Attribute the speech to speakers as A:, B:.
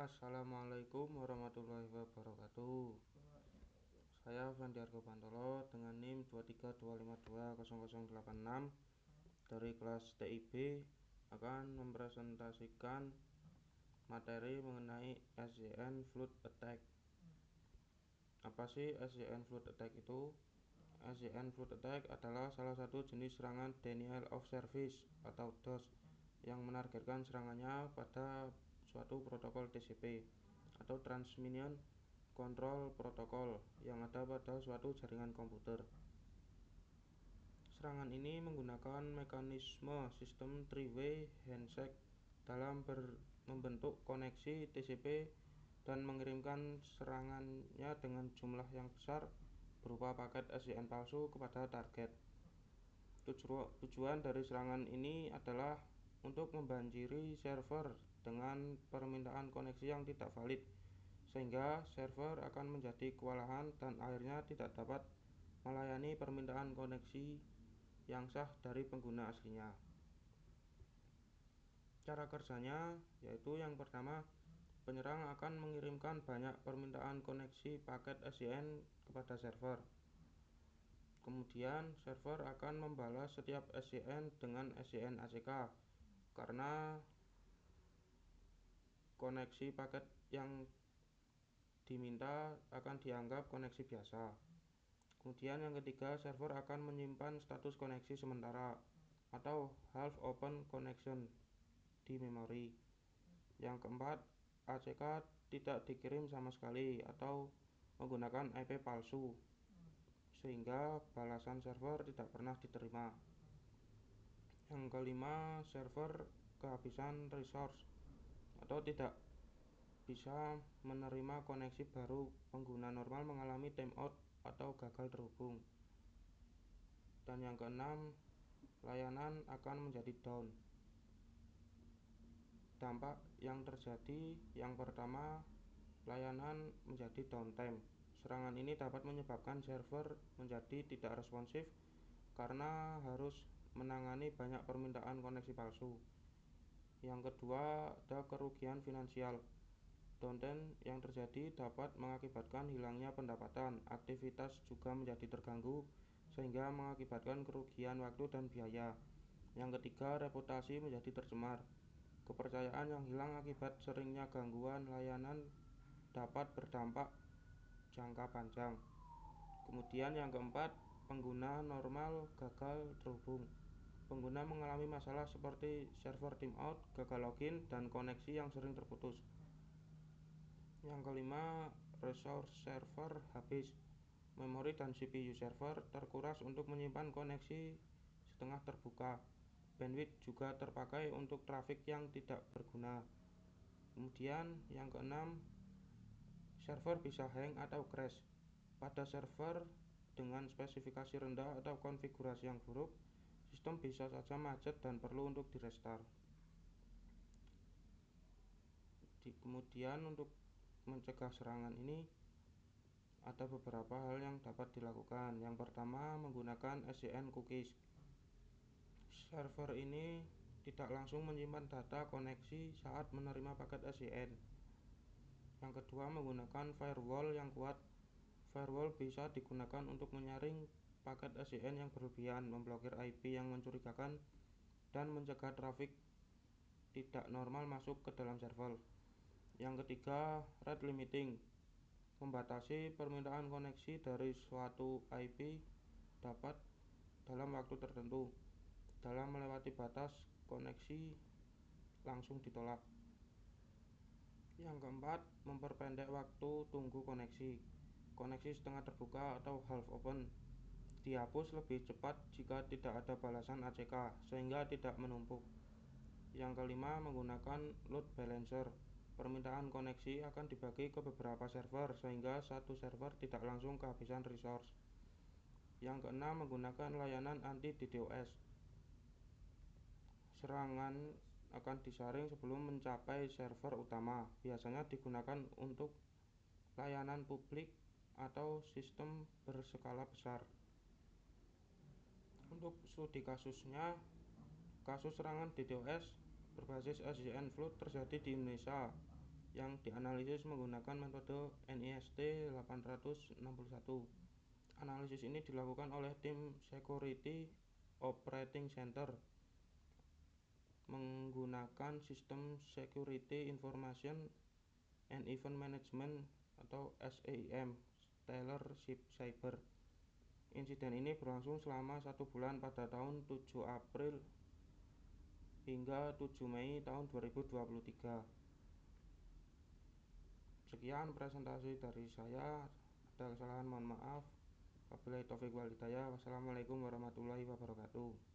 A: Assalamualaikum warahmatullahi wabarakatuh. Saya Vandiargo Pantolo dengan NIM 232520086 dari kelas TIB akan mempresentasikan materi mengenai SJN Flood Attack. Apa sih SJN Flood Attack itu? SJN Flood Attack adalah salah satu jenis serangan Denial of Service atau DOS yang menargetkan serangannya pada suatu protokol TCP atau Transmission Control Protocol yang ada pada suatu jaringan komputer. Serangan ini menggunakan mekanisme sistem three-way handshake dalam membentuk koneksi TCP dan mengirimkan serangannya dengan jumlah yang besar berupa paket SJN palsu kepada target. Tujuan dari serangan ini adalah untuk membanjiri server dengan permintaan koneksi yang tidak valid, sehingga server akan menjadi kewalahan dan akhirnya tidak dapat melayani permintaan koneksi yang sah dari pengguna aslinya. Cara kerjanya yaitu yang pertama, penyerang akan mengirimkan banyak permintaan koneksi paket SJN kepada server. Kemudian server akan membalas setiap SJN dengan SJN ACK karena koneksi paket yang diminta akan dianggap koneksi biasa. Kemudian yang ketiga, server akan menyimpan status koneksi sementara atau half open connection di memori. Yang keempat, ACK tidak dikirim sama sekali atau menggunakan IP palsu, sehingga balasan server tidak pernah diterima. Yang kelima, server kehabisan resource atau tidak bisa menerima koneksi baru. Pengguna normal mengalami timeout atau gagal terhubung. Dan yang keenam, layanan akan menjadi down. Dampak yang terjadi yang pertama, layanan menjadi downtime. Serangan ini dapat menyebabkan server menjadi tidak responsif karena harus menangani banyak permintaan koneksi palsu. Yang kedua, ada kerugian finansial. Downtime yang terjadi dapat mengakibatkan hilangnya pendapatan, aktivitas juga menjadi terganggu sehingga mengakibatkan kerugian waktu dan biaya. Yang ketiga, reputasi menjadi tercemar. Kepercayaan yang hilang akibat seringnya gangguan layanan dapat berdampak jangka panjang. Kemudian yang keempat, pengguna normal gagal terhubung. Pengguna mengalami masalah seperti server timeout, gagal login, dan koneksi yang sering terputus. Yang kelima, resource server habis. Memori dan CPU server terkuras untuk menyimpan koneksi setengah terbuka. Bandwidth juga terpakai untuk trafik yang tidak berguna. Kemudian yang keenam, server bisa hang atau crash. Pada server dengan spesifikasi rendah atau konfigurasi yang buruk, sistem bisa saja macet dan perlu untuk direstart. Kemudian untuk mencegah serangan ini ada beberapa hal yang dapat dilakukan. Yang pertama, menggunakan SJN cookies. Server ini tidak langsung menyimpan data koneksi saat menerima paket SJN. Yang kedua, menggunakan firewall yang kuat. Firewall bisa digunakan untuk menyaring paket SJN yang berlebihan, memblokir IP yang mencurigakan, dan mencegah trafik tidak normal masuk ke dalam server. Yang ketiga, rate limiting. Membatasi permintaan koneksi dari suatu IP dapat dalam waktu tertentu. Dalam melewati batas, koneksi langsung ditolak. Yang keempat, memperpendek waktu tunggu koneksi. Koneksi setengah terbuka atau half open dihapus lebih cepat jika tidak ada balasan ACK, sehingga tidak menumpuk. Yang kelima, menggunakan load balancer. Permintaan koneksi akan dibagi ke beberapa server sehingga satu server tidak langsung kehabisan resource. Yang keenam, menggunakan layanan anti DDoS. Serangan akan disaring sebelum mencapai server utama. Biasanya digunakan untuk layanan publik atau sistem berskala besar. Untuk studi kasusnya, kasus serangan DDoS berbasis SJN Flood terjadi di Indonesia yang dianalisis menggunakan metode NIST 861. Analisis ini dilakukan oleh tim Security Operating Center menggunakan sistem Security Information and Event Management atau SEIM Stellar Cyber. Insiden ini berlangsung selama 1 bulan pada tahun 7 April hingga 7 Mei tahun 2023. Sekian presentasi dari saya. Ada kesalahan mohon maaf. Wabillahi taufiq wal hidayah. Wassalamualaikum warahmatullahi wabarakatuh.